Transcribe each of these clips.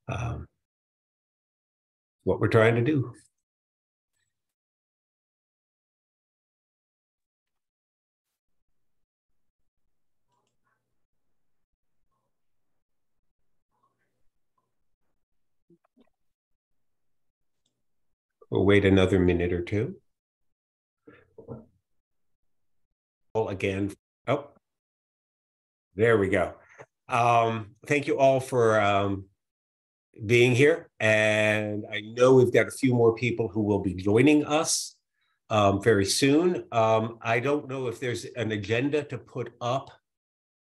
um, what we're trying to do. We'll wait another minute or two. Again, oh, there we go. Thank you all for being here. And I know we've got a few more people who will be joining us very soon. I don't know if there's an agenda to put up.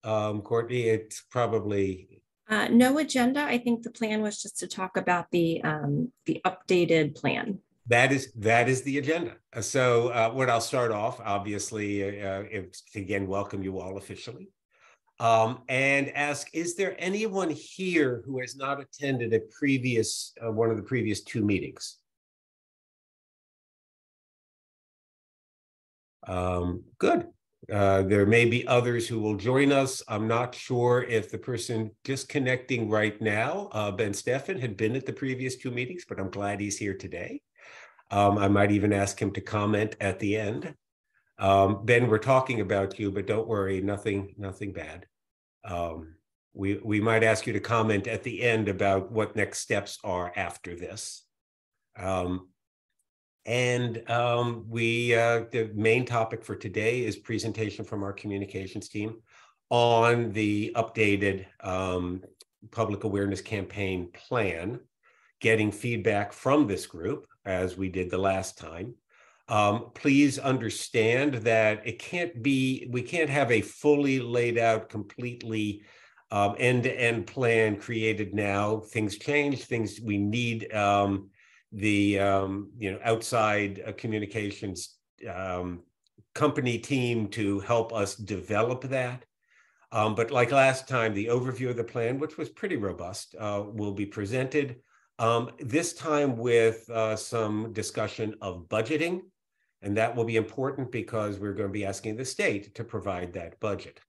Courtney, it's probably no agenda. I think the plan was just to talk about the updated plan. That is the agenda. So what I'll start off, obviously, again, welcome you all officially. And ask, is there anyone here who has not attended a previous, one of the previous two meetings? Good. There may be others who will join us. I'm not sure if the person disconnecting right now, Ben Steffen, had been at the previous two meetings, but I'm glad he's here today. I might even ask him to comment at the end. Ben, we're talking about you, but don't worry, nothing bad. We might ask you to comment at the end about what next steps are after this. The main topic for today is presentation from our communications team on the updated public awareness campaign plan, getting feedback from this group as we did the last time. Please understand that we can't have a fully laid out, completely end-to-end plan created now. Things change, we need outside communications company team to help us develop that. But like last time, the overview of the plan, which was pretty robust, will be presented. This time with some discussion of budgeting. And that will be important because we're going to be asking the state to provide that budget.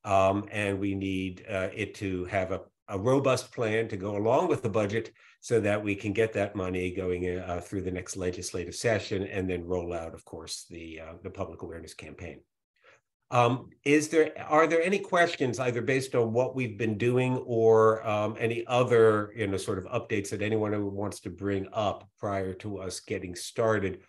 And we need it to have a robust plan to go along with the budget so that we can get that money going through the next legislative session and then roll out, of course, the public awareness campaign. Are there any questions either based on what we've been doing or any other sort of updates that anyone who wants to bring up prior to us getting started?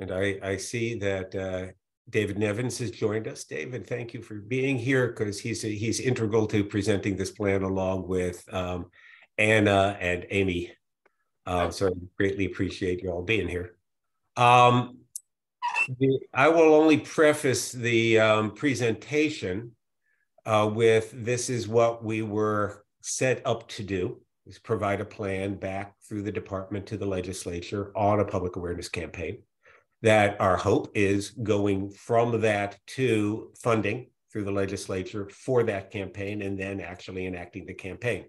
And I see that David Nevins has joined us. David, thank you for being here because he's integral to presenting this plan along with Anna and Amy. So I greatly appreciate you all being here. I will only preface the presentation with this is what we were set up to do, is provide a plan back through the department to the legislature on a public awareness campaign. That our hope is going from that to funding through the legislature for that campaign and then actually enacting the campaign.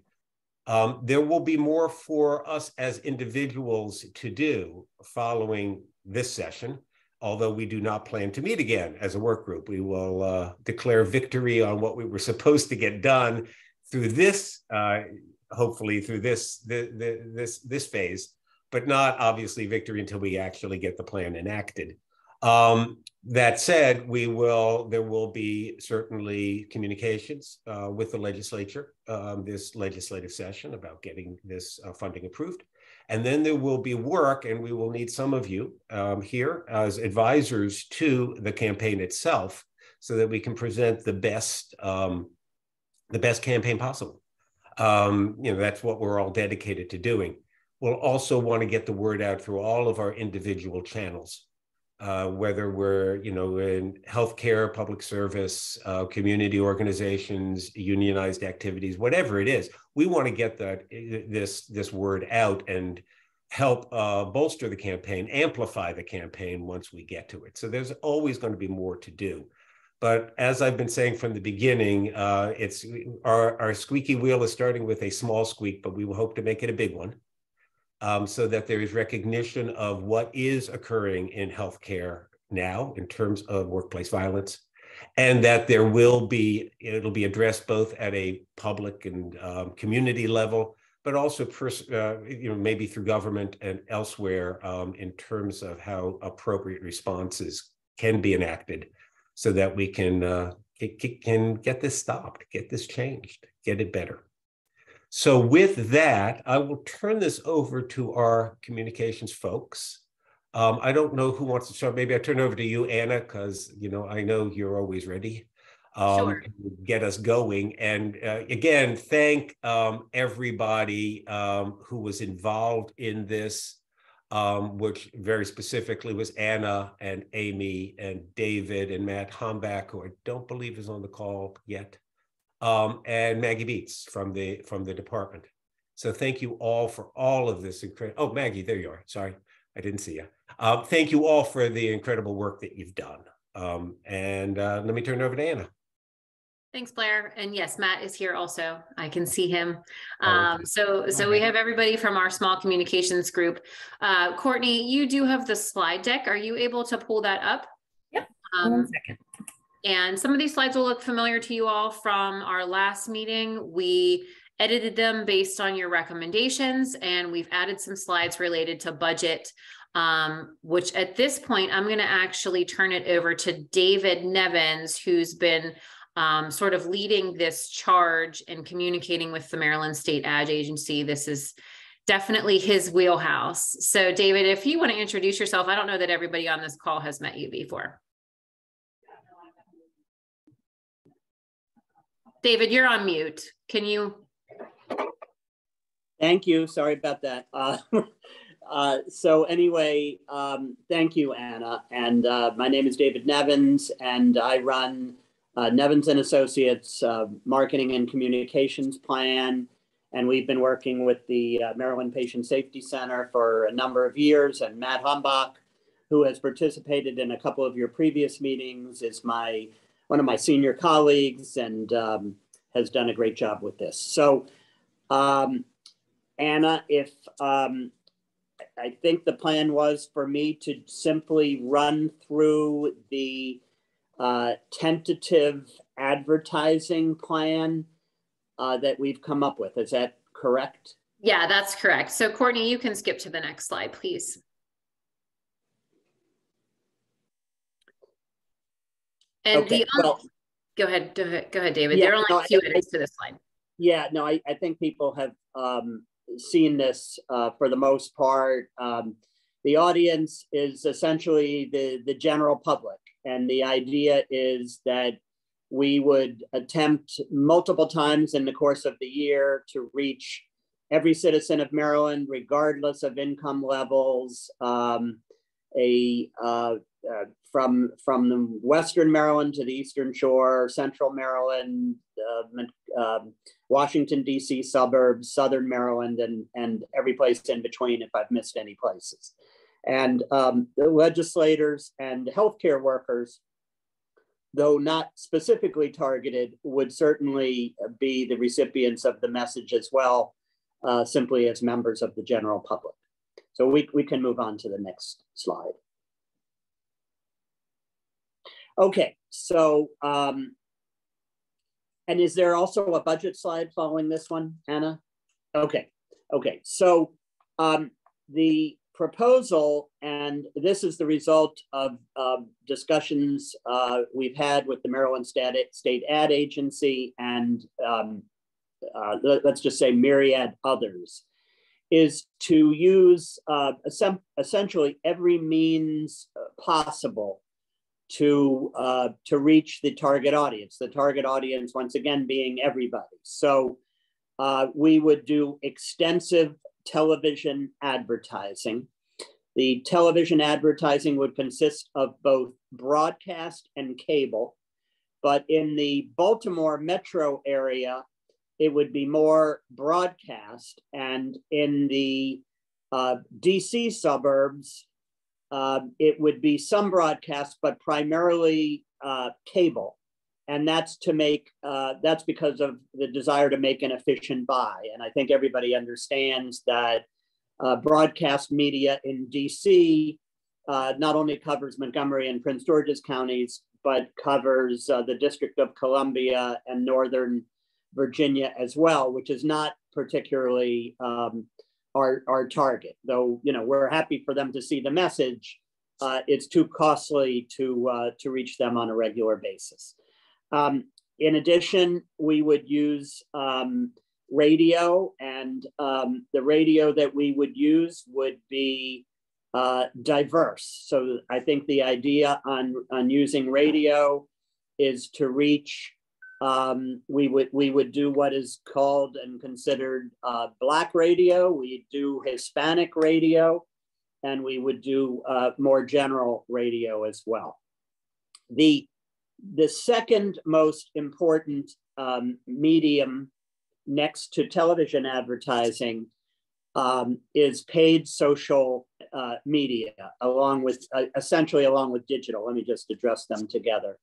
There will be more for us as individuals to do following this session, although we do not plan to meet again as a work group. We will declare victory on what we were supposed to get done through this, hopefully through this phase, but not obviously victory until we actually get the plan enacted. That said, there will be certainly communications with the legislature this legislative session about getting this funding approved. And then there will be work, and we will need some of you here as advisors to the campaign itself so that we can present the best campaign possible. That's what we're all dedicated to doing. We'll also want to get the word out through all of our individual channels, whether we're, in healthcare, public service, community organizations, unionized activities, whatever it is. We want to get this word out and help bolster the campaign, amplify the campaign once we get to it. So there's always going to be more to do. But as I've been saying from the beginning, it's our squeaky wheel is starting with a small squeak, but we will hope to make it a big one. So that there is recognition of what is occurring in healthcare now in terms of workplace violence, and that there will be, it'll be addressed both at a public and community level, but also maybe through government and elsewhere in terms of how appropriate responses can be enacted so that we can get this stopped, get this changed, get it better. So with that, I will turn this over to our communications folks. I don't know who wants to start. Maybe I turn over to you, Anna, because I know you're always ready. Sure. To get us going. And again, thank everybody who was involved in this, which very specifically was Anna and Amy and David and Matt Hombach, who I don't believe is on the call yet, and Maggie Beats from the department. So thank you all for all of this incredible. Oh, Maggie, there you are. Sorry, I didn't see you. Thank you all for the incredible work that you've done. And let me turn it over to Anna. Thanks, Blair. And yes, Matt is here also. I can see him. Okay. So we have everybody from our small communications group. Courtney, you do have the slide deck. Are you able to pull that up? Yep. 1 second. And some of these slides will look familiar to you all from our last meeting. We edited them based on your recommendations, and we've added some slides related to budget, which at this point, I'm going to actually turn it over to David Nevins, who's been sort of leading this charge and communicating with the Maryland State Ad Agency. This is definitely his wheelhouse. So David, if you want to introduce yourself, I don't know that everybody on this call has met you before. David, you're on mute. Can you? Thank you. Sorry about that. So anyway, thank you, Anna. And my name is David Nevins, and I run Nevins and Associates Marketing and Communications Plan. And we've been working with the Maryland Patient Safety Center for a number of years. And Matt Hombach, who has participated in a couple of your previous meetings, is one of my senior colleagues and has done a great job with this. So Anna, if I think the plan was for me to simply run through the tentative advertising plan that we've come up with. Is that correct? Yeah, that's correct. So Courtney, you can skip to the next slide, please. And okay, go ahead, David. Yeah, there are only 2 edits to this slide. Yeah, no, I think people have seen this for the most part. The audience is essentially the general public. And the idea is that we would attempt multiple times in the course of the year to reach every citizen of Maryland, regardless of income levels, from the Western Maryland to the Eastern Shore, Central Maryland, Washington, D.C. suburbs, Southern Maryland, and every place in between if I've missed any places. And the legislators and healthcare workers, though not specifically targeted, would certainly be the recipients of the message as well, simply as members of the general public. So we can move on to the next slide. Okay, so, and is there also a budget slide following this one, Anna? Okay, so the proposal, and this is the result of discussions we've had with the Maryland State Ad Agency and let's just say myriad others, is to use essentially every means possible to reach the target audience. The target audience, once again, being everybody. So we would do extensive television advertising. The television advertising would consist of both broadcast and cable, but in the Baltimore metro area, it would be more broadcast, and in the DC suburbs, it would be some broadcast, but primarily cable. And that's to make, that's because of the desire to make an efficient buy. And I think everybody understands that broadcast media in DC not only covers Montgomery and Prince George's counties, but covers the District of Columbia and Northern Virginia as well, which is not particularly our target. Though, you know, we're happy for them to see the message. It's too costly to reach them on a regular basis. In addition, we would use radio, and the radio that we would use would be diverse. So I think the idea on using radio is to reach, we would do what is called and considered Black radio, we do Hispanic radio, and we would do more general radio as well. The second most important medium next to television advertising is paid social media, along with essentially along with digital. Let me just address them together.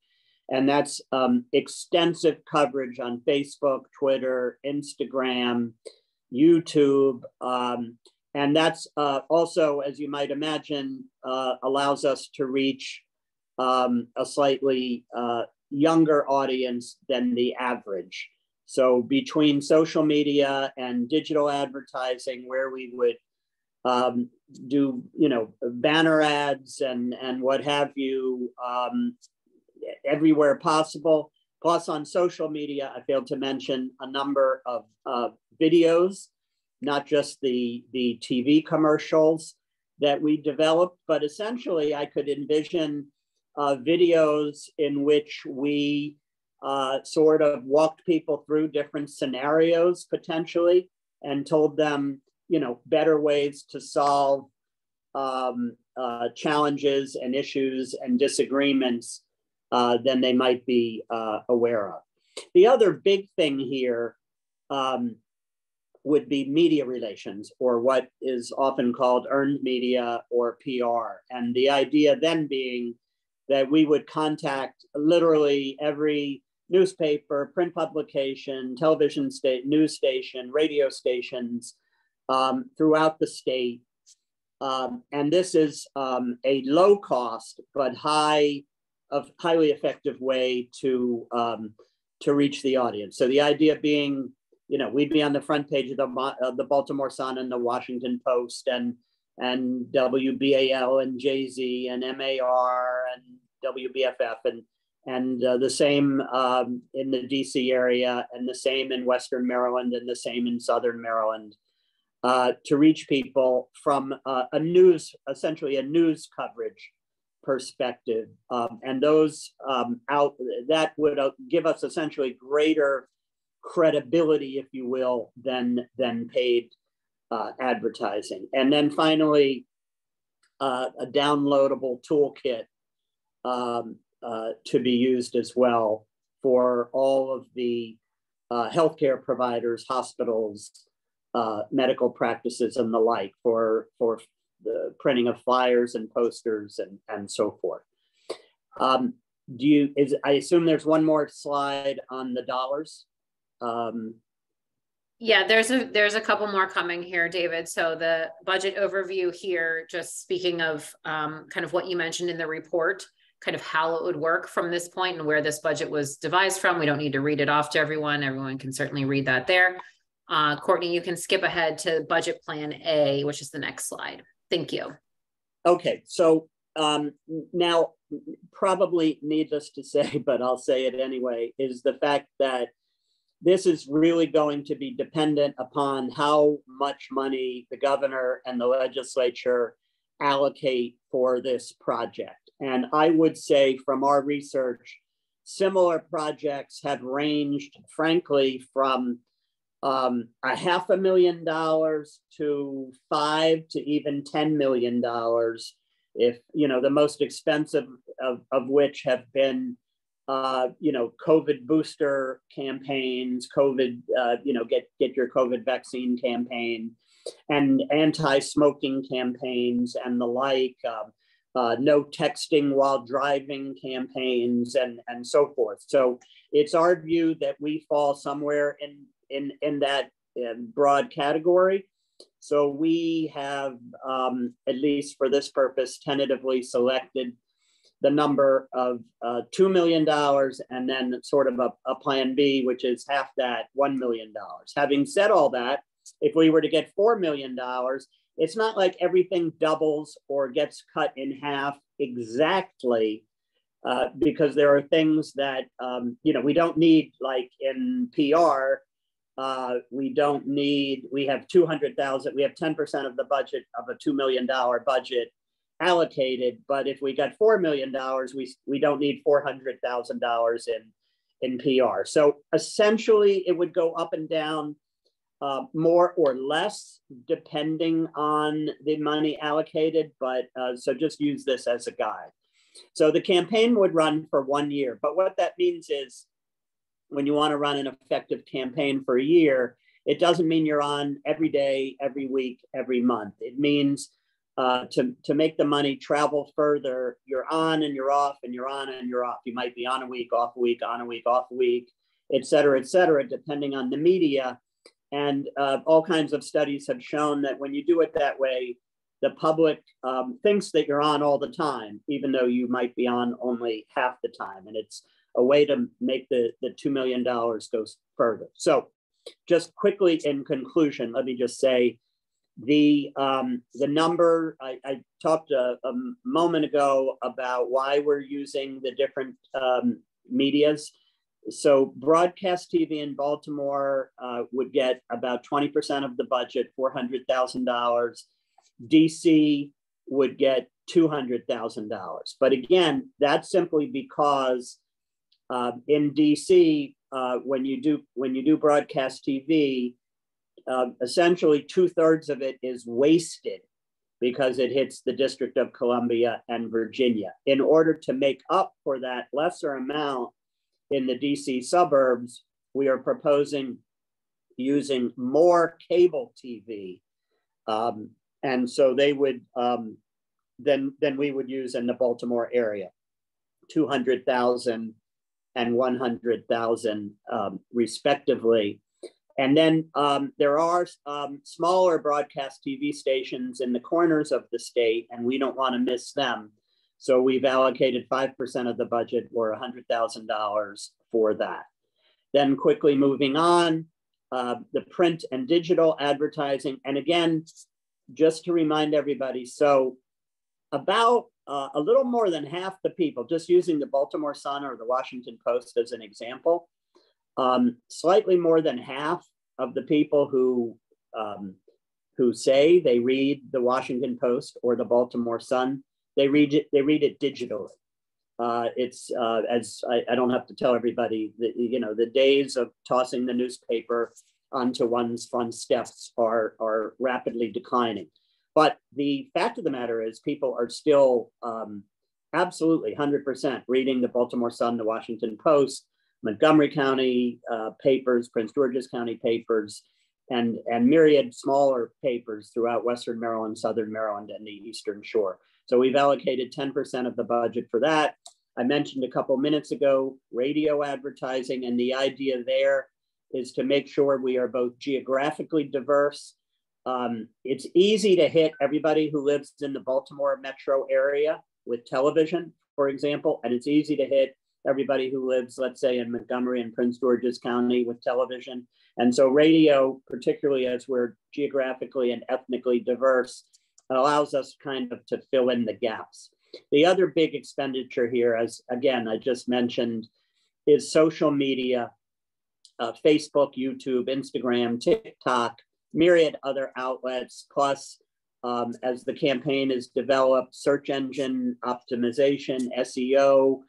And that's extensive coverage on Facebook, Twitter, Instagram, YouTube. And that's also, as you might imagine, allows us to reach a slightly younger audience than the average. So between social media and digital advertising, where we would do, you know, banner ads and what have you, everywhere possible. Plus on social media, I failed to mention a number of videos, not just the TV commercials that we developed, but essentially I could envision videos in which we sort of walked people through different scenarios potentially and told them, you know, better ways to solve challenges and issues and disagreements than they might be aware of. The other big thing here would be media relations, or what is often called earned media or PR. And the idea then being that we would contact literally every newspaper, print publication, television news station, radio stations throughout the state. And this is a low cost but highly effective way to reach the audience. So the idea being, you know, we'd be on the front page of the Baltimore Sun and the Washington Post and WBAL and JZ and MAR and WBFF and the same in the DC area, and the same in Western Maryland, and the same in Southern Maryland, to reach people from essentially a news coverage perspective. And those that would give us essentially greater credibility, if you will, than paid advertising. And then finally, a downloadable toolkit to be used as well for all of the healthcare providers, hospitals, medical practices, and the like, for the printing of flyers and posters and so forth. I assume there's one more slide on the dollars. Yeah, there's a couple more coming here, David. So the budget overview here, just speaking of kind of what you mentioned in the report, kind of how it would work from this point and where this budget was devised from. We don't need to read it off to everyone. Everyone can certainly read that there. Courtney, you can skip ahead to budget plan A, which is the next slide. Thank you. Okay, so now probably needless to say, but I'll say it anyway, is the fact that this is really going to be dependent upon how much money the governor and the legislature allocate for this project. And I would say from our research, similar projects have ranged, frankly, from $500,000 to $5 to even $10 million, if, you know, the most expensive of which have been you know, COVID booster campaigns, COVID, you know, get your COVID vaccine campaign, and anti-smoking campaigns and the like, no texting while driving campaigns and so forth. So it's our view that we fall somewhere in that broad category. So we have, at least for this purpose, tentatively selected the number of $2 million, and then sort of a plan B, which is half that, $1 million. Having said all that, if we were to get $4 million, it's not like everything doubles or gets cut in half exactly, because there are things that, we don't need, like in PR, we have 200,000, we have 10% of the budget of a $2 million budget allocated, but if we got $4 million, we don't need $400,000 in PR. So essentially it would go up and down more or less depending on the money allocated, but so just use this as a guide. So the campaign would run for 1 year, but what that means is when you want to run an effective campaign for a year, it doesn't mean you're on every day, every week, every month. It means to make the money travel further, you're on and you're off and you're on and you're off. You might be on a week, off a week, on a week, off a week, et cetera, depending on the media. And all kinds of studies have shown that when you do it that way, the public thinks that you're on all the time, even though you might be on only half the time. And it's a way to make the $2 million go further. So just quickly in conclusion, let me just say, the number, I talked a moment ago about why we're using the different medias. So broadcast TV in Baltimore would get about 20% of the budget, $400,000. DC would get $200,000. But again, that's simply because in DC, when you do broadcast TV, essentially 2/3 of it is wasted because it hits the District of Columbia and Virginia. In order to make up for that lesser amount in the DC suburbs, we are proposing using more cable TV. And so they would, then we would use in the Baltimore area, 200,000 and 100,000 respectively. And then there are smaller broadcast TV stations in the corners of the state, and we don't want to miss them. So we've allocated 5% of the budget, or $100,000 for that. Then quickly moving on, the print and digital advertising. And again, just to remind everybody, so about a little more than half the people, just using the Baltimore Sun or the Washington Post as an example, slightly more than half of the people who say they read the Washington Post or the Baltimore Sun, they read it digitally. As I don't have to tell everybody that, the days of tossing the newspaper onto one's front steps are rapidly declining. But the fact of the matter is, people are still absolutely 100% reading the Baltimore Sun, the Washington Post, Montgomery County papers, Prince George's County papers, and myriad smaller papers throughout Western Maryland, Southern Maryland, and the Eastern Shore. So we've allocated 10% of the budget for that. I mentioned a couple minutes ago, radio advertising, and the idea there is to make sure we are both geographically diverse. It's easy to hit everybody who lives in the Baltimore metro area with television, for example, and it's easy to hit everybody who lives, let's say, in Montgomery and Prince George's County with television. And so radio, particularly as we're geographically and ethnically diverse, allows us kind of to fill in the gaps. The other big expenditure here, as again, I just mentioned, is social media, Facebook, YouTube, Instagram, TikTok, myriad other outlets, plus as the campaign is developed, search engine optimization, SEO,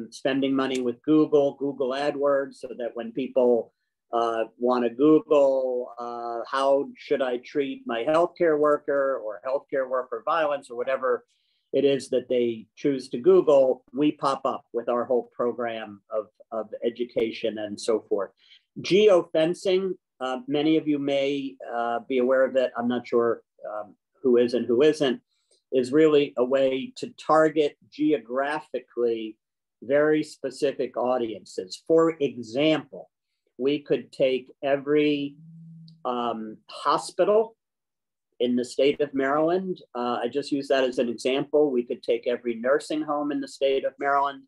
spending money with Google AdWords, so that when people want to Google, how should I treat my healthcare worker or healthcare worker violence or whatever it is that they choose to Google, we pop up with our whole program of education and so forth. Geofencing, many of you may be aware of it. I'm not sure who is and who isn't, is really a way to target geographically very specific audiences. For example, we could take every hospital in the state of Maryland, I just use that as an example. We could take every nursing home in the state of Maryland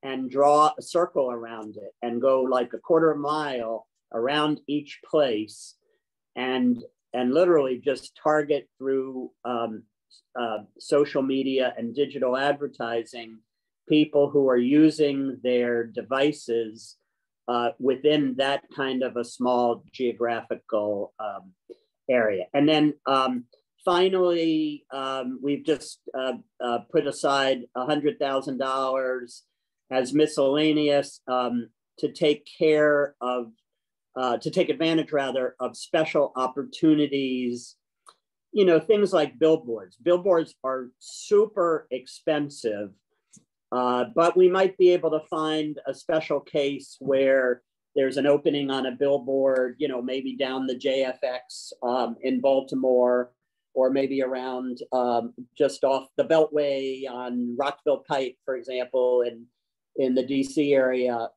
and draw a circle around it and go like a quarter mile around each place and literally just target through social media and digital advertising people who are using their devices within that kind of a small geographical area. And then finally, we've just put aside $100,000 as miscellaneous to take care of, to take advantage rather of special opportunities. You know, things like billboards. Billboards are super expensive, but we might be able to find a special case where there's an opening on a billboard, you know, maybe down the JFX in Baltimore, or maybe around just off the Beltway on Rockville Pike, for example, in the DC area,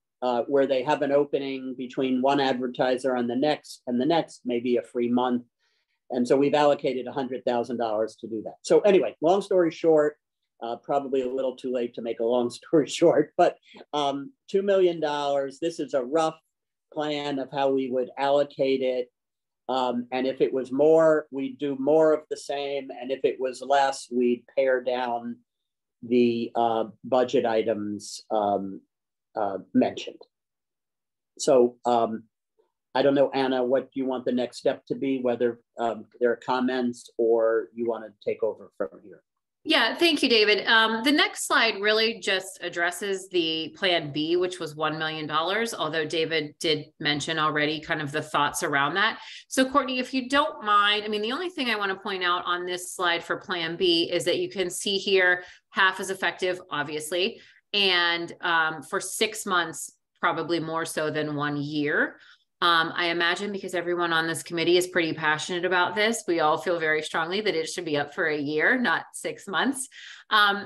where they have an opening between one advertiser and the next maybe a free month. And so we've allocated $100,000 to do that. So anyway, long story short, probably a little too late to make a long story short, but $2 million, this is a rough plan of how we would allocate it. And if it was more, we'd do more of the same. And if it was less, we'd pare down the budget items mentioned. So I don't know, Anna, what do you want the next step to be, whether there are comments or you want to take over from here? Yeah, thank you, David. The next slide really just addresses the Plan B, which was $1 million, although David did mention already kind of the thoughts around that. So Courtney, if you don't mind, I mean, the only thing I want to point out on this slide for Plan B is that you can see here half is effective, obviously, and for 6 months, probably more so than 1 year. I imagine because everyone on this committee is pretty passionate about this, we all feel very strongly that it should be up for a year, not 6 months.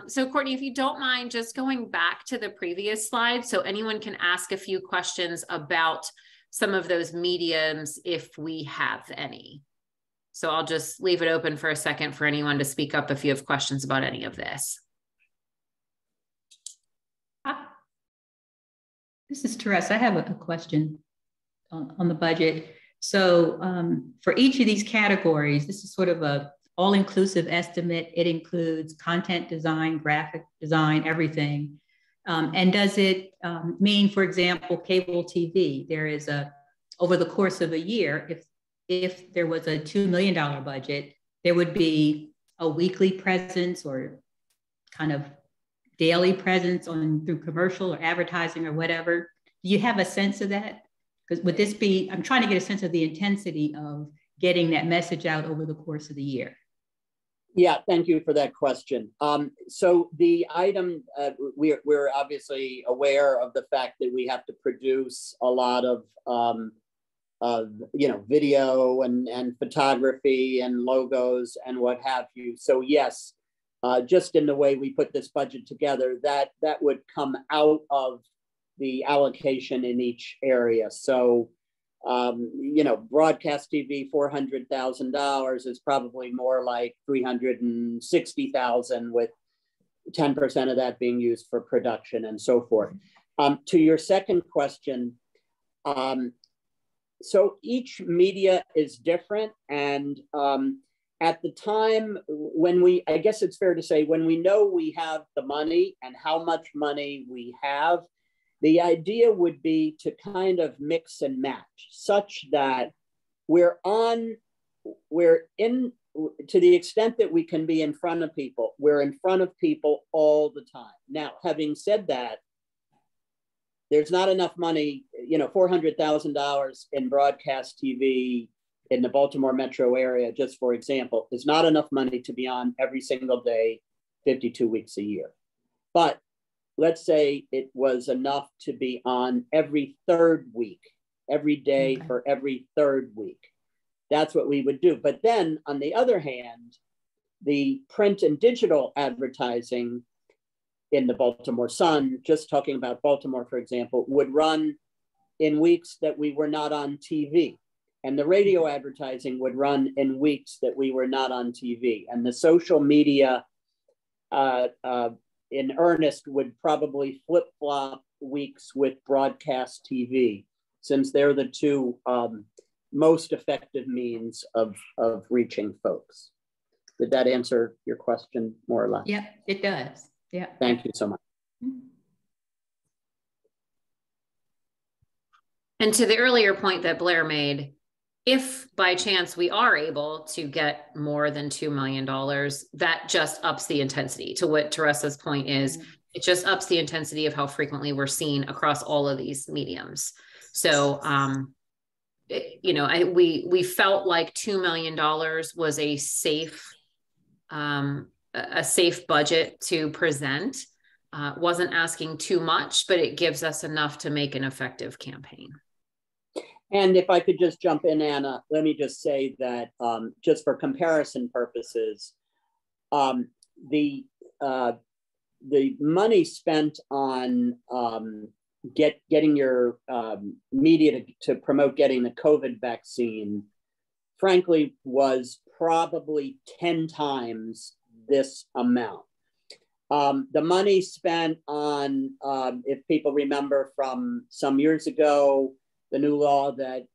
So Courtney, if you don't mind just going back to the previous slide, so anyone can ask a few questions about some of those mediums if we have any. So I'll just leave it open for a second for anyone to speak up if you have questions about any of this. This is Teresa. I have a question on the budget. So for each of these categories, this is sort of a all-inclusive estimate. It includes content design, graphic design, everything. And does it mean, for example, cable TV? There is over the course of a year, if there was a $2 million budget, there would be a weekly presence or kind of daily presence through commercial or advertising or whatever. Do you have a sense of that? Because would this be, I'm trying to get a sense of the intensity of getting that message out over the course of the year. Yeah, thank you for that question. So the item, we're obviously aware of the fact that we have to produce a lot of video and photography and logos and what have you. So yes, just in the way we put this budget together, that would come out of the allocation in each area. So, broadcast TV, $400,000 is probably more like $360,000, with 10% of that being used for production and so forth. To your second question, so each media is different. And at the time when I guess it's fair to say, when we know we have the money and how much money we have, the idea would be to kind of mix and match such that we're in, to the extent that we can be in front of people, we're in front of people all the time. Now, having said that, there's not enough money, $400,000 in broadcast TV in the Baltimore metro area, just for example, is not enough money to be on every single day, 52 weeks a year. But let's say it was enough to be on every third week, every day for every third week. That's what we would do. But then on the other hand, the print and digital advertising in the Baltimore Sun, just talking about Baltimore, for example, would run in weeks that we were not on TV. And the radio advertising would run in weeks that we were not on TV. And the social media in earnest would probably flip-flop weeks with broadcast TV, since they're the two most effective means of reaching folks. Did that answer your question more or less? Yeah, it does. Yeah. Thank you so much. And to the earlier point that Blair made, if by chance we are able to get more than $2 million, that just ups the intensity. To what Teresa's point is, it just ups the intensity of how frequently we're seen across all of these mediums. So, you know, we felt like $2 million was a safe budget to present. Wasn't asking too much, but it gives us enough to make an effective campaign. And if I could just jump in, Anna, let me just say that just for comparison purposes, the money spent on getting your media to promote getting the COVID vaccine, frankly, was probably 10 times this amount. The money spent on, if people remember from some years ago, the new law that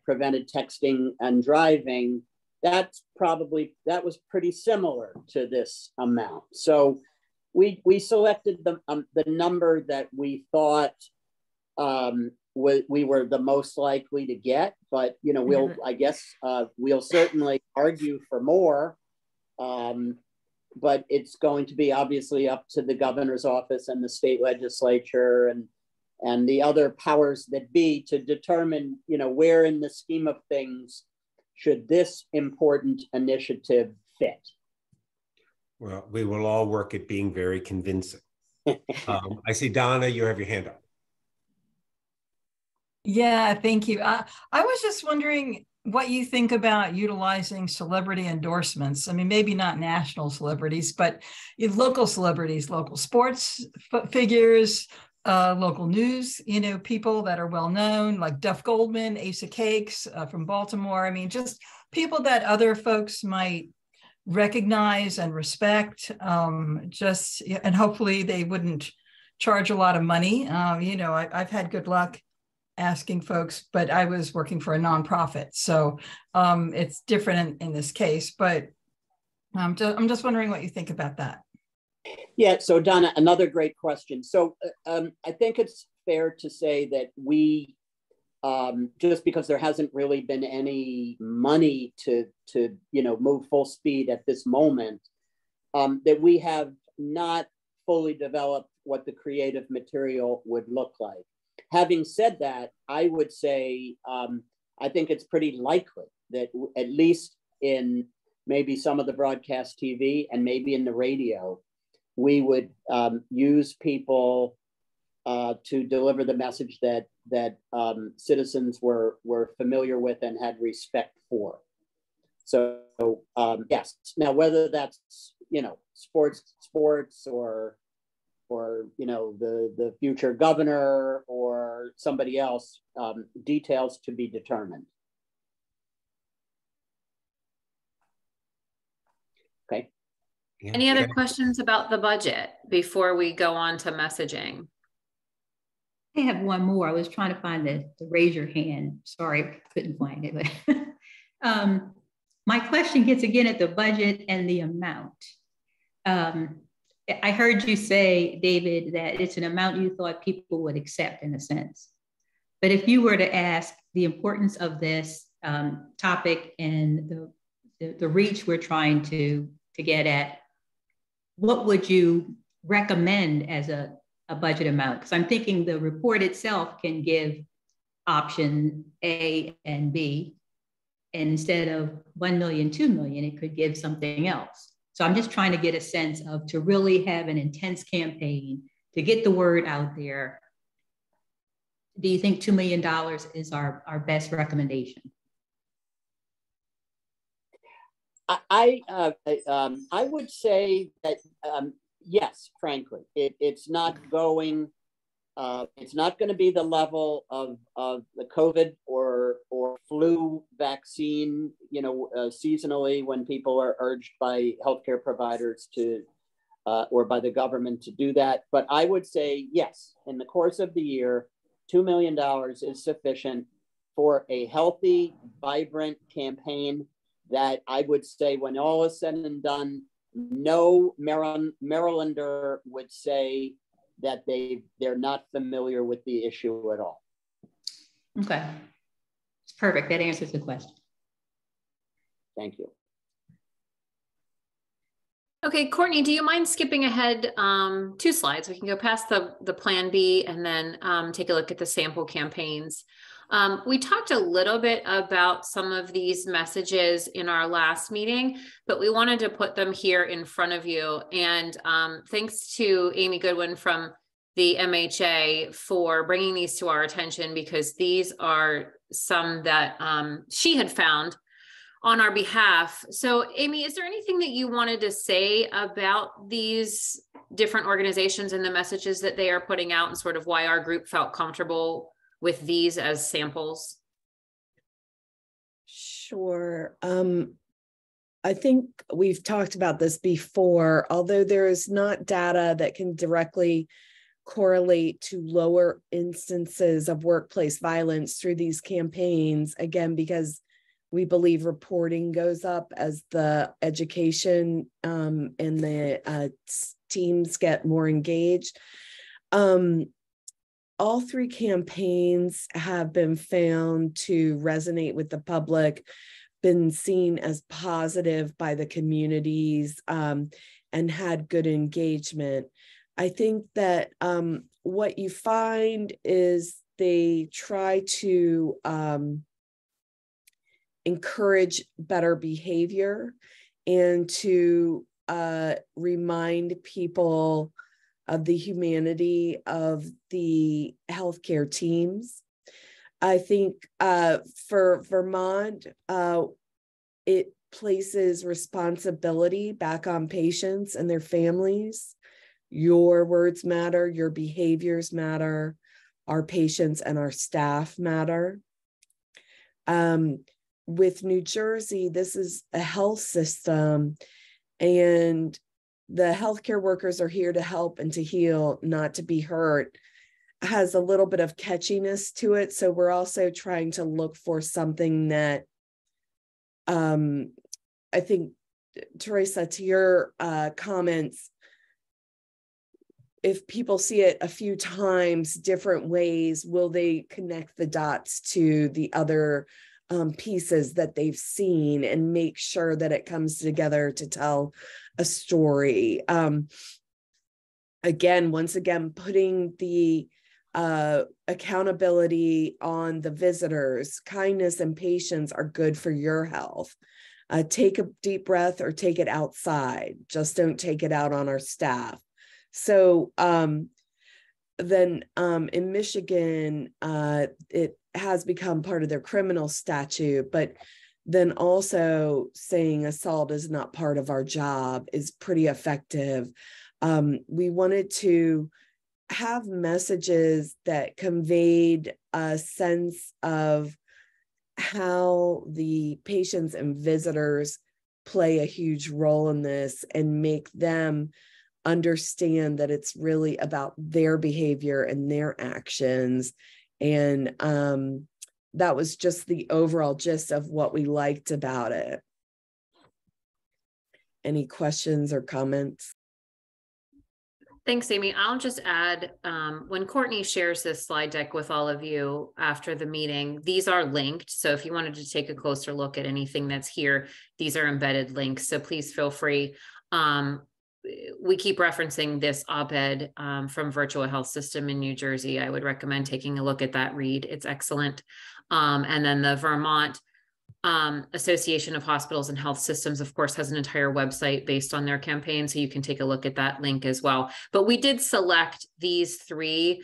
prevented texting and driving, that was pretty similar to this amount. So we selected the number that we thought we were the most likely to get, but you know, I guess we'll certainly argue for more, but it's going to be obviously up to the governor's office and the state legislature and the other powers that be to determine, you know, where in the scheme of things should this important initiative fit. Well, we will all work at being very convincing. I see, Donna, you have your hand up. Yeah, thank you. I was just wondering what you think about utilizing celebrity endorsements. I mean, maybe not national celebrities, but local celebrities, local sports figures, local news, you know, people that are well known, like Duff Goldman, Ace of Cakes from Baltimore. I mean, just people that other folks might recognize and respect, and hopefully they wouldn't charge a lot of money. You know, I've had good luck asking folks, but I was working for a nonprofit, so it's different in this case. But I'm just wondering what you think about that. Yeah, so Donna, another great question. So I think it's fair to say that we, just because there hasn't really been any money to you know, move full speed at this moment, that we have not fully developed what the creative material would look like. Having said that, I would say I think it's pretty likely that at least in maybe some of the broadcast TV and maybe in the radio, we would use people to deliver the message that citizens were familiar with and had respect for. So yes. Now, whether that's, you know, sports or you know, the future governor or somebody else, details to be determined. Okay. Yeah. Any other questions about the budget before we go on to messaging? I have one more. I was trying to find the raise your hand. Sorry, couldn't find it. But my question gets again at the budget and the amount. I heard you say, David, that it's an amount you thought people would accept in a sense. But if you were to ask the importance of this topic and the reach we're trying to get at, what would you recommend as a budget amount? Because I'm thinking the report itself can give option A and B, and instead of 1 million, 2 million, it could give something else. So I'm just trying to get a sense of, to really have an intense campaign to get the word out there. Do you think $2 million is our best recommendation? I would say that yes, frankly, it's not going It's not going to be the level of the COVID or flu vaccine, seasonally when people are urged by healthcare providers to, or by the government to do that. But I would say, yes, in the course of the year, $2 million is sufficient for a healthy, vibrant campaign that I would say when all is said and done, no Marylander would say that they're not familiar with the issue at all. Okay, it's perfect. That answers the question. Thank you. Okay, Courtney, do you mind skipping ahead 2 slides? We can go past the Plan B and then take a look at the sample campaigns. We talked a little bit about some of these messages in our last meeting, but we wanted to put them here in front of you. And thanks to Amy Goodwin from the MHA for bringing these to our attention, because these are some that she had found on our behalf. So Amy, is there anything that you wanted to say about these different organizations and the messages that they are putting out and sort of why our group felt comfortable with these as samples? Sure. I think we've talked about this before, although there is not data that can directly correlate to lower instances of workplace violence through these campaigns, again, because we believe reporting goes up as the education and the teams get more engaged. All 3 campaigns have been found to resonate with the public, been seen as positive by the communities, and had good engagement. I think that what you find is they try to encourage better behavior and to remind people of the humanity of the healthcare teams. I think for Vermont, it places responsibility back on patients and their families. Your words matter, your behaviors matter, our patients and our staff matter. With New Jersey, this is a health system, and the healthcare workers are here to help and to heal, not to be hurt. Has a little bit of catchiness to it. So we're also trying to look for something that I think, Teresa, to your comments, if people see it a few times, different ways, will they connect the dots to the other pieces that they've seen and make sure that it comes together to tell a story? Once again, putting the accountability on the visitors. Kindness and patience are good for your health. Take a deep breath or take it outside. Just don't take it out on our staff. So then in Michigan, it has become part of their criminal statute, but then also saying assault is not part of our job is pretty effective. We wanted to have messages that conveyed a sense of how the patients and visitors play a huge role in this and make them understand that it's really about their behavior and their actions. And that was just the overall gist of what we liked about it. Any questions or comments? Thanks, Amy. I'll just add, when Courtney shares this slide deck with all of you after the meeting, these are linked. So if you wanted to take a closer look at anything that's here, these are embedded links. So please feel free. We keep referencing this op-ed from Virtual Health System in New Jersey. I would recommend taking a look at that read. It's excellent. And then the Vermont Association of Hospitals and Health Systems, of course, has an entire website based on their campaign. So you can take a look at that link as well. But we did select these 3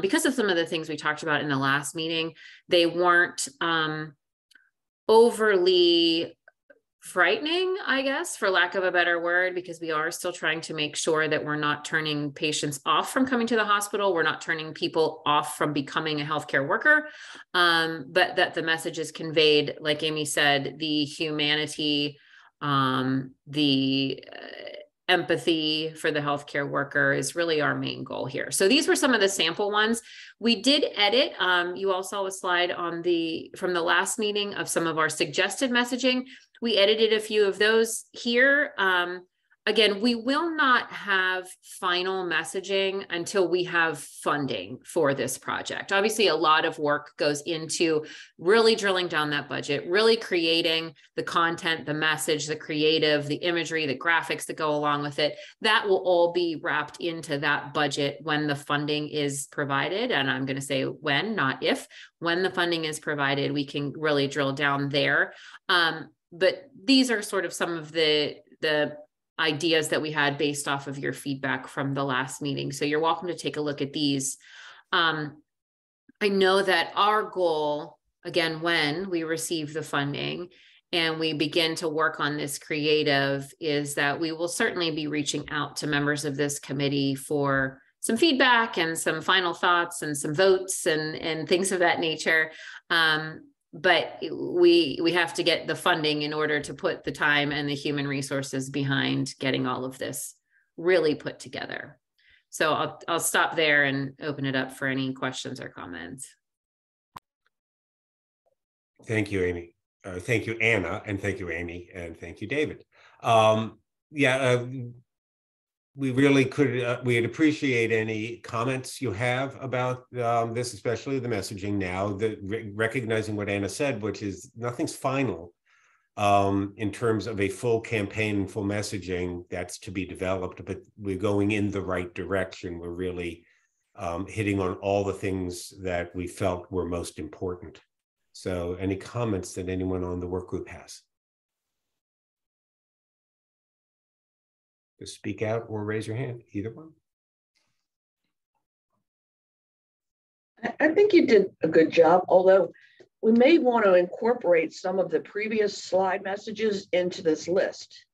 because of some of the things we talked about in the last meeting. They weren't overly frightening, I guess, for lack of a better word, because we are still trying to make sure that we're not turning patients off from coming to the hospital. We're not turning people off from becoming a healthcare worker, but that the message is conveyed, like Amy said, the humanity, the empathy for the healthcare worker is really our main goal here. So these were some of the sample ones. We did edit. You all saw a slide on from the last meeting of some of our suggested messaging. We edited a few of those here. Again, we will not have final messaging until we have funding for this project. Obviously, a lot of work goes into really drilling down that budget, really creating the content, the message, the creative, the imagery, the graphics that go along with it. That will all be wrapped into that budget when the funding is provided. And I'm going to say when, not if. When the funding is provided, we can really drill down there. But these are sort of some of the ideas that we had based off of your feedback from the last meeting. So you're welcome to take a look at these. I know that our goal, again, when we receive the funding and we begin to work on this creative, is that we will certainly be reaching out to members of this committee for some feedback and some final thoughts and some votes and things of that nature. But we have to get the funding in order to put the time and the human resources behind getting all of this really put together. So I'll stop there and open it up for any questions or comments. Thank you, Amy. Thank you, Anna, and thank you, Amy, and thank you, David. We really we'd appreciate any comments you have about this, especially the messaging now, recognizing what Anna said, which is nothing's final in terms of a full campaign and full messaging that's to be developed, but we're going in the right direction. We're really hitting on all the things that we felt were most important. So any comments that anyone on the work group has? To speak out or raise your hand, either one. I think you did a good job, although we may want to incorporate some of the previous slide messages into this list.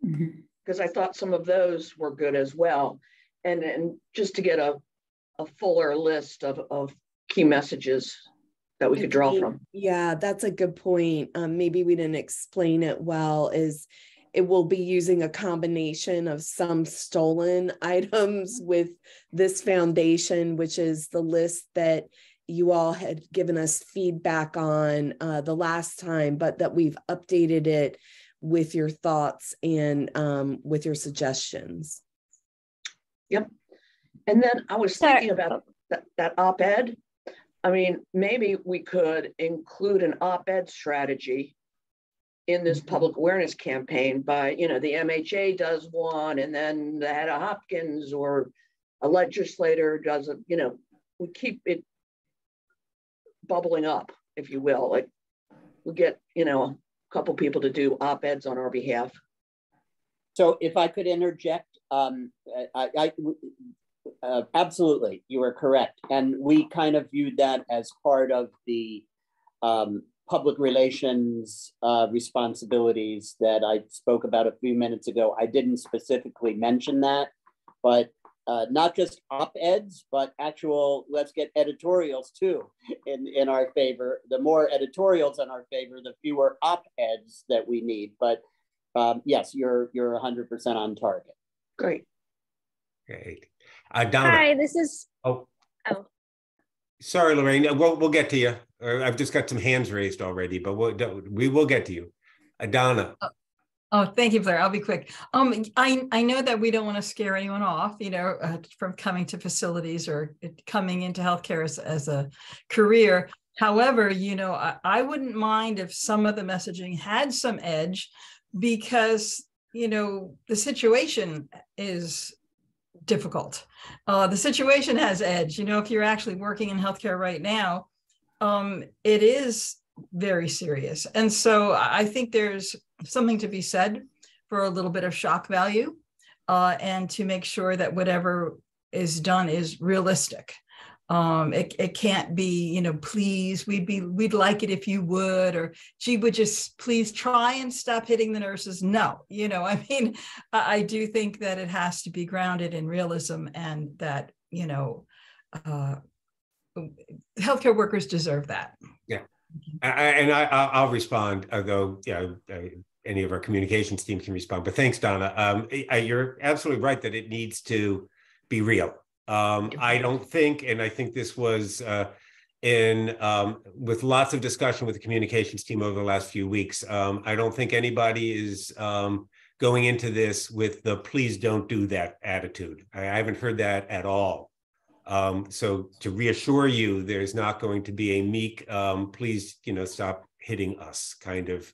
Because I thought some of those were good as well. And just to get a fuller list of key messages that we could draw from. Yeah, that's a good point. Maybe we didn't explain it well, it will be using a combination of some stolen items with this foundation, which is the list that you all had given us feedback on the last time, but that we've updated it with your thoughts and with your suggestions. Yep. And then I was thinking about that op-ed. I mean, maybe we could include an op-ed strategy in this public awareness campaign by, the MHA does one, and then the head of Hopkins or a legislator does it, we keep it bubbling up, if you will. Like we get, a couple people to do op-eds on our behalf. So if I could interject, absolutely, you are correct. And we kind of viewed that as part of the public relations responsibilities that I spoke about a few minutes ago. I didn't specifically mention that, but not just op-eds, but actual, let's get editorials too in our favor. The more editorials in our favor, the fewer op-eds that we need. But yes, you're 100% on target. Great. Great. Donna. Hi, this is. Oh. Sorry, Lorraine. We'll get to you. I've just got some hands raised already, but we will get to you. Donna. Oh, thank you, Blair. I'll be quick. I know that we don't want to scare anyone off, from coming to facilities or coming into healthcare as a career. However, I wouldn't mind if some of the messaging had some edge, because, the situation is difficult. The situation has edge. If you're actually working in healthcare right now, it is very serious. And so I think there's something to be said for a little bit of shock value and to make sure that whatever is done is realistic. It can't be, please, we'd like it if you would, or she would just please try and stop hitting the nurses. No, I do think that it has to be grounded in realism, and that, healthcare workers deserve that. Yeah. I'll respond, although any of our communications team can respond. But thanks, Donna. You're absolutely right that it needs to be real. I don't think, and I think this was with lots of discussion with the communications team over the last few weeks. I don't think anybody is going into this with the "please don't do that" attitude. I haven't heard that at all. So to reassure you, there's not going to be a meek, please, stop hitting us kind of,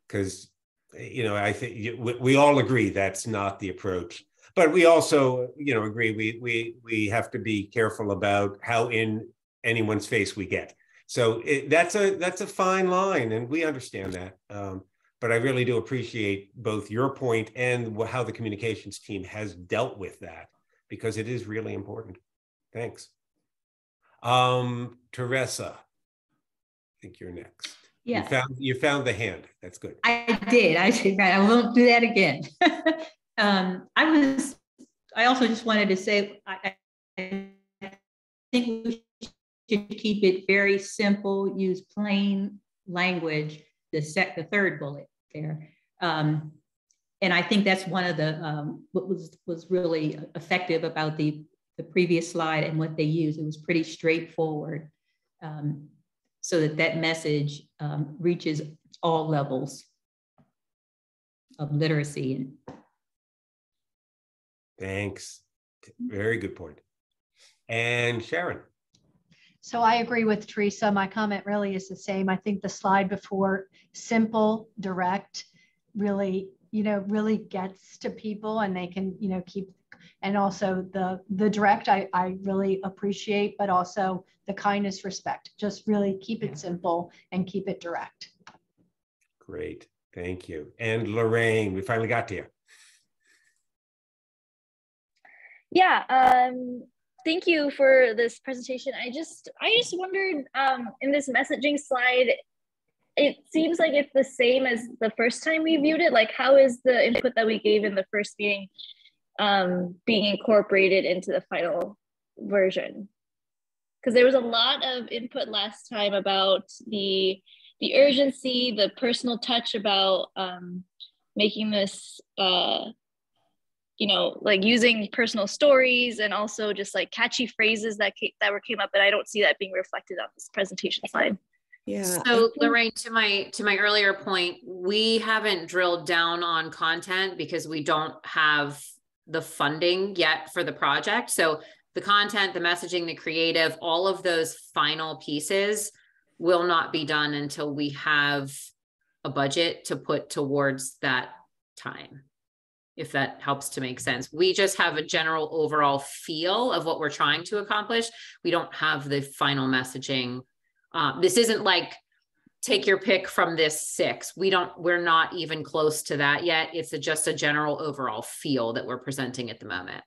because, I think we all agree that's not the approach. But we also, agree we have to be careful about how in anyone's face we get. So that's a fine line, and we understand that. But I really do appreciate both your point and how the communications team has dealt with that, because it is really important. Thanks. Teresa, I think you're next. Yeah. You found the hand. That's good. I did. I won't do that again. I also just wanted to say, I think we should keep it very simple, use plain language, the third bullet there. And I think that's one of the, what was really effective about the previous slide and what they used. It was pretty straightforward, so that message reaches all levels of literacy. Thanks. Very good point. And Sharon. So I agree with Teresa. My comment really is the same. I think the slide before, simple, direct, really gets to people, and they can, keep, and also the direct, I really appreciate, but also the kindness, respect, just really keep it simple and keep it direct. Great. Thank you. And Lorraine, we finally got to you. Yeah, thank you for this presentation. I just wondered, in this messaging slide, it seems like it's the same as the first time we viewed it. Like, how is the input that we gave in the first meeting being incorporated into the final version? Because there was a lot of input last time about the urgency, the personal touch about making this like using personal stories, and also just like catchy phrases that came up, but I don't see that being reflected on this presentation slide. Yeah. So Lorraine, to my earlier point, we haven't drilled down on content because we don't have the funding yet for the project. So the content, the messaging, the creative, all of those final pieces will not be done until we have a budget to put towards that time, if that helps to make sense. We just have a general overall feel of what we're trying to accomplish. We don't have the final messaging. This isn't like, take your pick from this 6. We're not even close to that yet. It's just a general overall feel that we're presenting at the moment.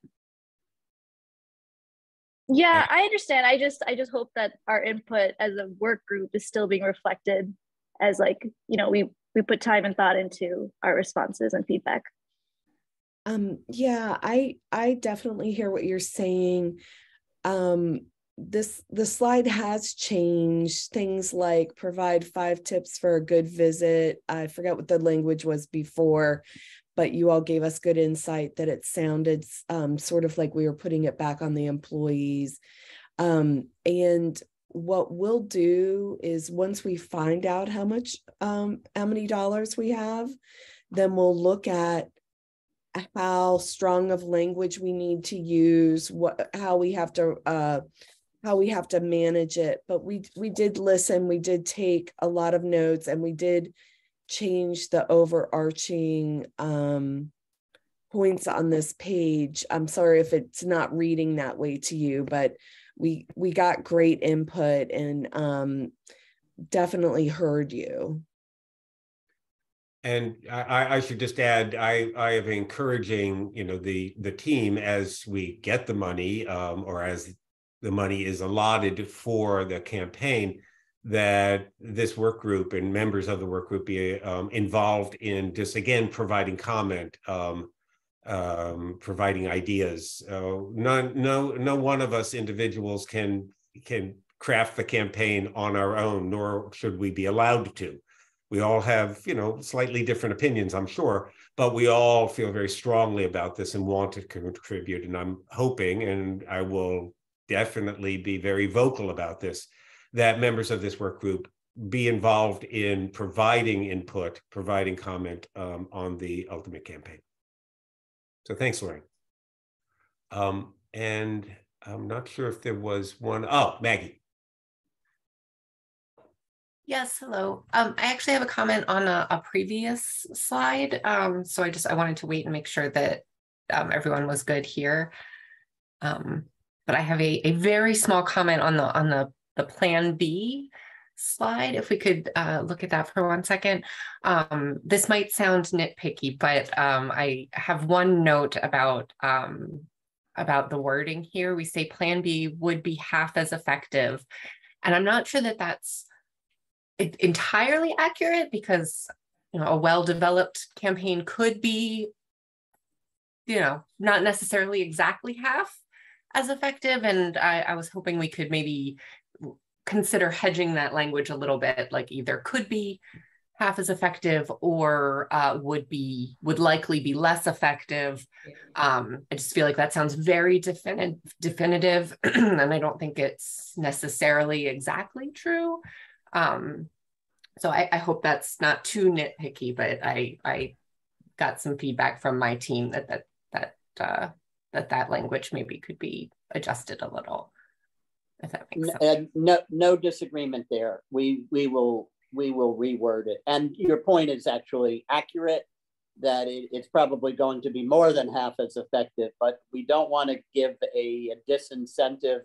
Yeah, I understand. I just hope that our input as a work group is still being reflected as, like, we put time and thought into our responses and feedback. Yeah, I definitely hear what you're saying. The slide has changed. Things like provide 5 tips for a good visit. I forgot what the language was before, but you all gave us good insight that it sounded sort of like we were putting it back on the employees. And what we'll do is, once we find out how many dollars we have, then we'll look at how strong of language we need to use, how we have to manage it. But we did listen, we did take a lot of notes, and we did change the overarching points on this page. I'm sorry if it's not reading that way to you, but we got great input and definitely heard you. And I should just add, I am encouraging, the team, as we get the money, or as the money is allotted for the campaign, that this work group and members of the work group be involved in just, again, providing comment, providing ideas. No one of us individuals can craft the campaign on our own, nor should we be allowed to. We all have, slightly different opinions, I'm sure, but we all feel very strongly about this and want to contribute. And I'm hoping, and I will definitely be very vocal about this, that members of this work group be involved in providing input, providing comment on the ultimate campaign. So thanks, Lorraine. And I'm not sure if there was one. Oh, Maggie. Yes, hello. I actually have a comment on a previous slide. So I wanted to wait and make sure that everyone was good here. But I have a very small comment on the Plan B slide. If we could look at that for 1 second. This might sound nitpicky, but I have one note about the wording here. We say Plan B would be half as effective. And I'm not sure that that's entirely accurate, because a well-developed campaign could be not necessarily exactly half as effective. And I was hoping we could maybe consider hedging that language a little bit, like either could be half as effective or would likely be less effective. I just feel like that sounds very definitive and I don't think it's necessarily exactly true. So I hope that's not too nitpicky, but I got some feedback from my team that language maybe could be adjusted a little, if that makes sense. No disagreement there. We will reword it. And your point is actually accurate, that it's probably going to be more than half as effective, but we don't want to give a disincentive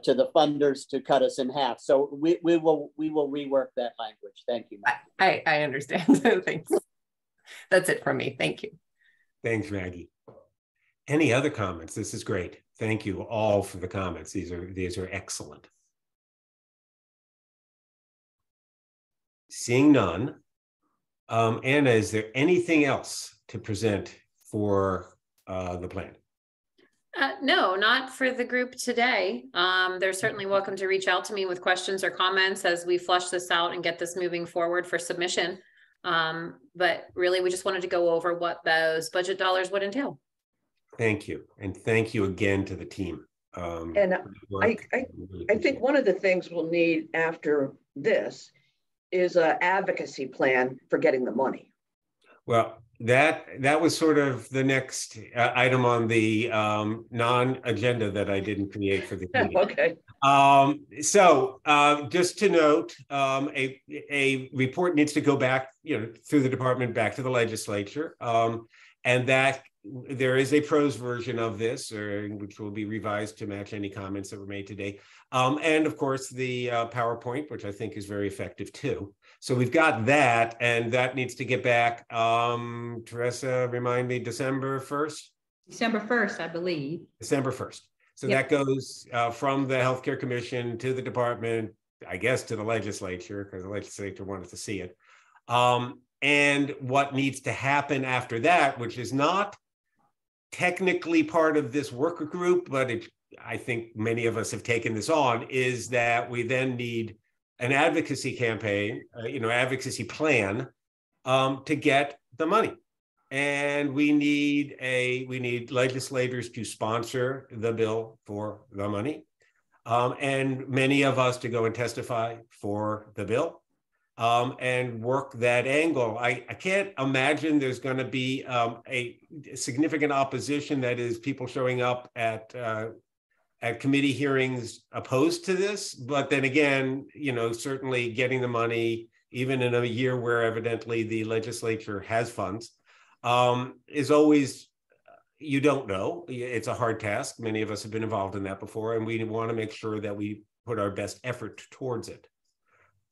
to the funders to cut us in half. So we will rework that language. Thank you, Maggie. I understand. Thanks. That's it from me. Thank you. Thanks, Maggie. Any other comments? This is great. Thank you all for the comments. These are excellent. Seeing none, Anna, is there anything else to present for the plan? No, not for the group today. They're certainly welcome to reach out to me with questions or comments as we flush this out and get this moving forward for submission. But really, we just wanted to go over what those budget dollars would entail. Thank you. And thank you again to the team. And I think one of the things we'll need after this is an advocacy plan for getting the money. Well, that was sort of the next item on the non-agenda that I didn't create for the meeting. Okay. So just to note, a report needs to go back, through the department back to the legislature, and that there is a prose version of this, which will be revised to match any comments that were made today, and of course the PowerPoint, which I think is very effective too. So we've got that, and that needs to get back. Teresa, remind me, December 1st? December 1st, I believe. December 1st. So yep. That goes from the Healthcare Commission to the department, I guess to the legislature, because the legislature wanted to see it. And what needs to happen after that, which is not technically part of this worker group, but I think many of us have taken this on, is that we then need an advocacy campaign, advocacy plan to get the money. And we need legislators to sponsor the bill for the money. And many of us to go and testify for the bill and work that angle. I can't imagine there's going to be a significant opposition, that is people showing up at committee hearings opposed to this, but then again, certainly getting the money, even in a year where evidently the legislature has funds, is always, you don't know. It's a hard task. Many of us have been involved in that before, and we want to make sure that we put our best effort towards it.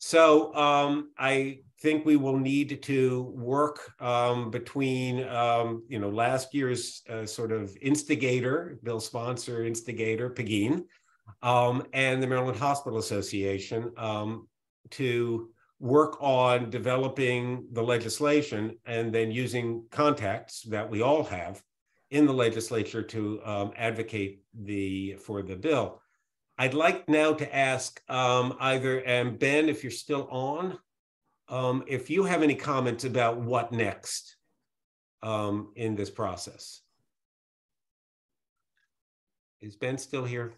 So I think we will need to work between, last year's sort of instigator, bill sponsor instigator, Pegeen, and the Maryland Hospital Association to work on developing the legislation and then using contacts that we all have in the legislature to advocate for the bill. I'd like now to ask either, and Ben, if you're still on, if you have any comments about what next in this process. Is Ben still here?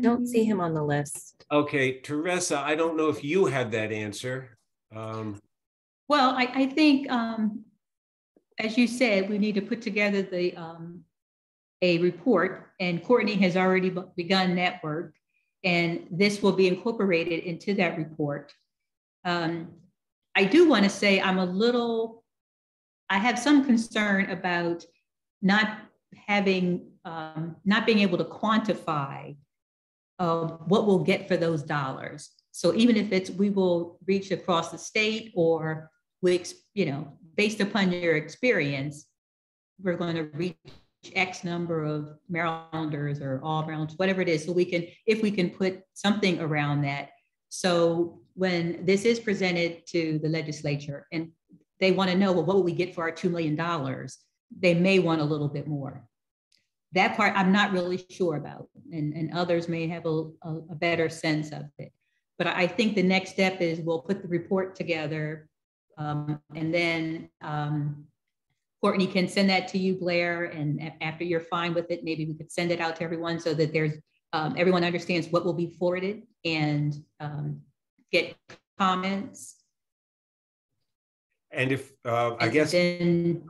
Don't see him on the list. Okay, Teresa, I don't know if you had that answer. Well, I think, as you said, we need to put together a report, and Courtney has already begun that work, and this will be incorporated into that report. I do want to say I have some concern about not being able to quantify what we'll get for those dollars. So even if we will reach across the state, or based upon your experience, we're going to reach X number of Marylanders or all Marylanders, whatever it is. So if we can put something around that. So when this is presented to the legislature and they want to know, well, what will we get for our $2 million? They may want a little bit more. That part I'm not really sure about, and others may have a better sense of it. But I think the next step is we'll put the report together, and then Courtney can send that to you, Blair, and after you're fine with it, maybe we could send it out to everyone so that everyone understands what will be forwarded and get comments. And if I guess then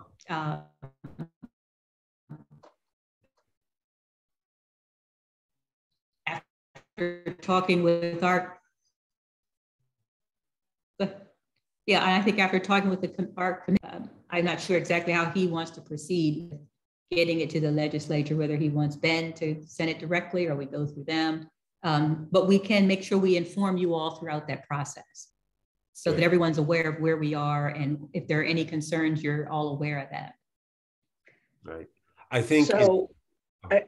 after talking with I think after talking with our committee, I'm not sure exactly how he wants to proceed with getting it to the legislature, whether he wants Ben to send it directly or we go through them. But we can make sure we inform you all throughout that process so that everyone's aware of where we are, and if there are any concerns, you're all aware of that. Right. I think so.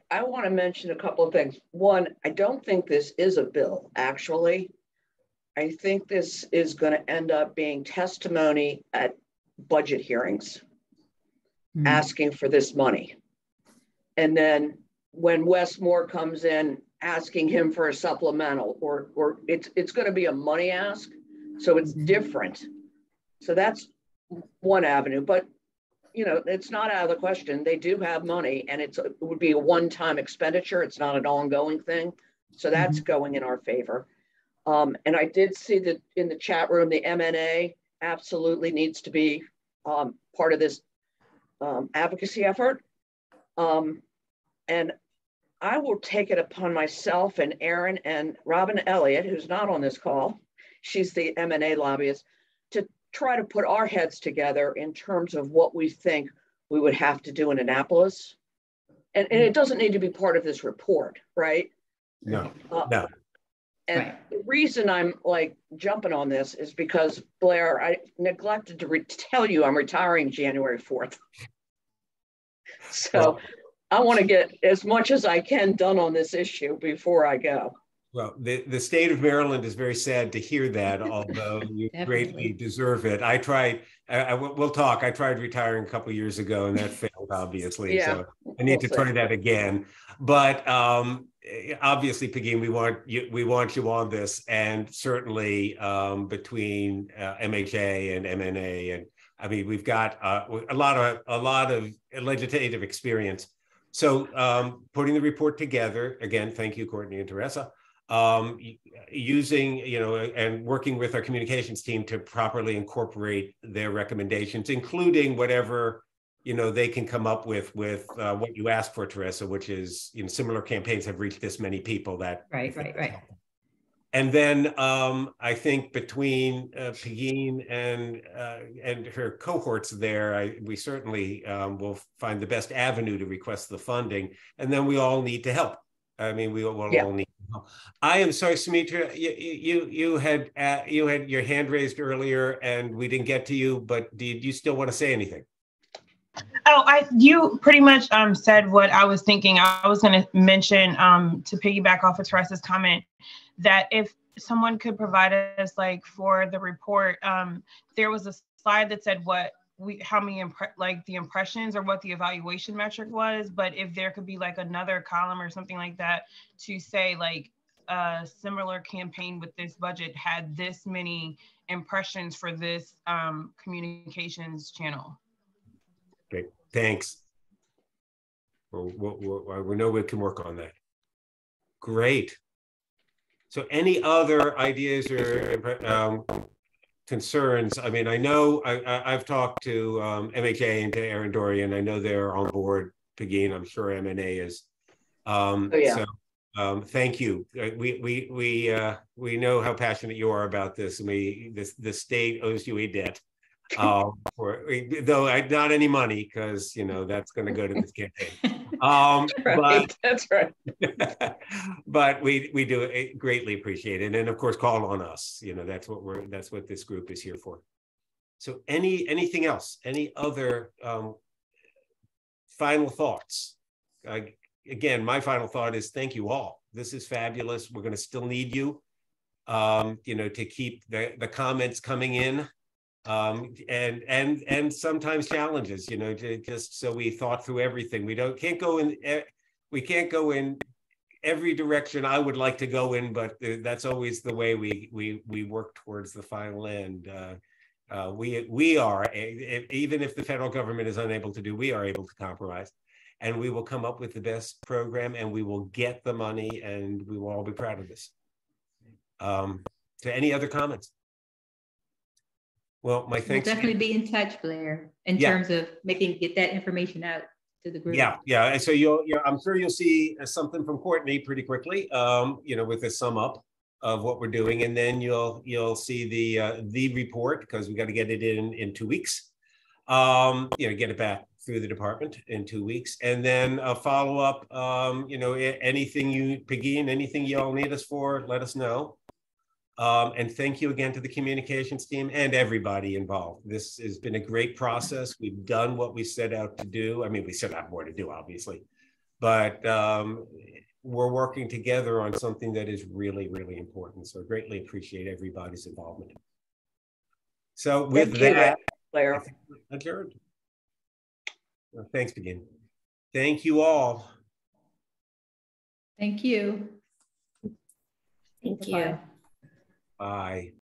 I want to mention a couple of things. One, I don't think this is a bill, actually. I think this is going to end up being testimony at budget hearings, asking for this money. And then when Wes Moore comes in, asking him for a supplemental, or it's going to be a money ask. So it's different. So that's one avenue, but it's not out of the question. They do have money, and it would be a one-time expenditure. It's not an ongoing thing. So that's going in our favor. And I did see that in the chat room, the MNA absolutely needs to be part of this advocacy effort. And I will take it upon myself and Erin and Robin Elliott, who's not on this call, she's the MNA lobbyist, to try to put our heads together in terms of what we think we would have to do in Annapolis. And it doesn't need to be part of this report, right? No. And the reason I'm jumping on this is because, Blair, I neglected to tell you I'm retiring January 4th. So I want to get as much as I can done on this issue before I go. Well, the state of Maryland is very sad to hear that, although you greatly deserve it. We'll talk. I tried retiring a couple of years ago and that failed, obviously. Yeah, so I need to try that again. But obviously, Pegeen, we want you on this, and certainly between MHA and MNA, and I mean, we've got a lot of legislative experience. So putting the report together, again, thank you, Courtney and Teresa. Using, and working with our communications team to properly incorporate their recommendations, including whatever, they can come up with what you asked for, Teresa, which is, similar campaigns have reached this many people that. Right. And then I think between Pegeen and her cohorts there, we certainly will find the best avenue to request the funding, and then we all need to help. I mean, we will all need to help. I am sorry, Sumitra, you had your hand raised earlier, and we didn't get to you. But do you still want to say anything? Oh, you pretty much said what I was thinking. I was going to mention to piggyback off of Teresa's comment that if someone could provide us like for the report, there was a slide that said how many the impressions or what the evaluation metric was, but if there could be like another column or something like that to say like a similar campaign with this budget had this many impressions for this communications channel. Great, thanks. We know we can work on that. Great. So any other ideas or concerns? I mean, I know I've talked to MHA and to Aaron Dorian. I know they're on board. Pegeen, I'm sure MNA is. So thank you. We know how passionate you are about this, and the state owes you a debt. Though not any money, because that's going to go to this campaign. That's right. But we do greatly appreciate it, and of course, call on us. That's what this group is here for. So, anything else? Any other final thoughts? Again, my final thought is thank you all. This is fabulous. We're going to still need you, to keep the comments coming in. And sometimes challenges, just so we thought through everything. We can't go in every direction I would like to go in, but that's always the way we work towards the final end. We are, even if the federal government is unable to do, we are able to compromise, and we will come up with the best program, and we will get the money, and we will all be proud of this. So any other comments? Well, my thanks. We'll definitely be in touch, Blair, in terms of get that information out to the group. Yeah. And so I'm sure you'll see something from Courtney pretty quickly, with a sum up of what we're doing, and then you'll see the report, because we got to get it in 2 weeks. Get it back through the department in 2 weeks, and then a follow up. Anything Pegeen, anything y'all need us for, let us know. And thank you again to the communications team and everybody involved. This has been a great process. We've done what we set out to do. I mean, we still have more to do, obviously, but we're working together on something that is really, really important. So I greatly appreciate everybody's involvement. So with that, Blair. Adjourned. Well, thanks, Begin. Thank you all. Thank you. Thank you. Bye.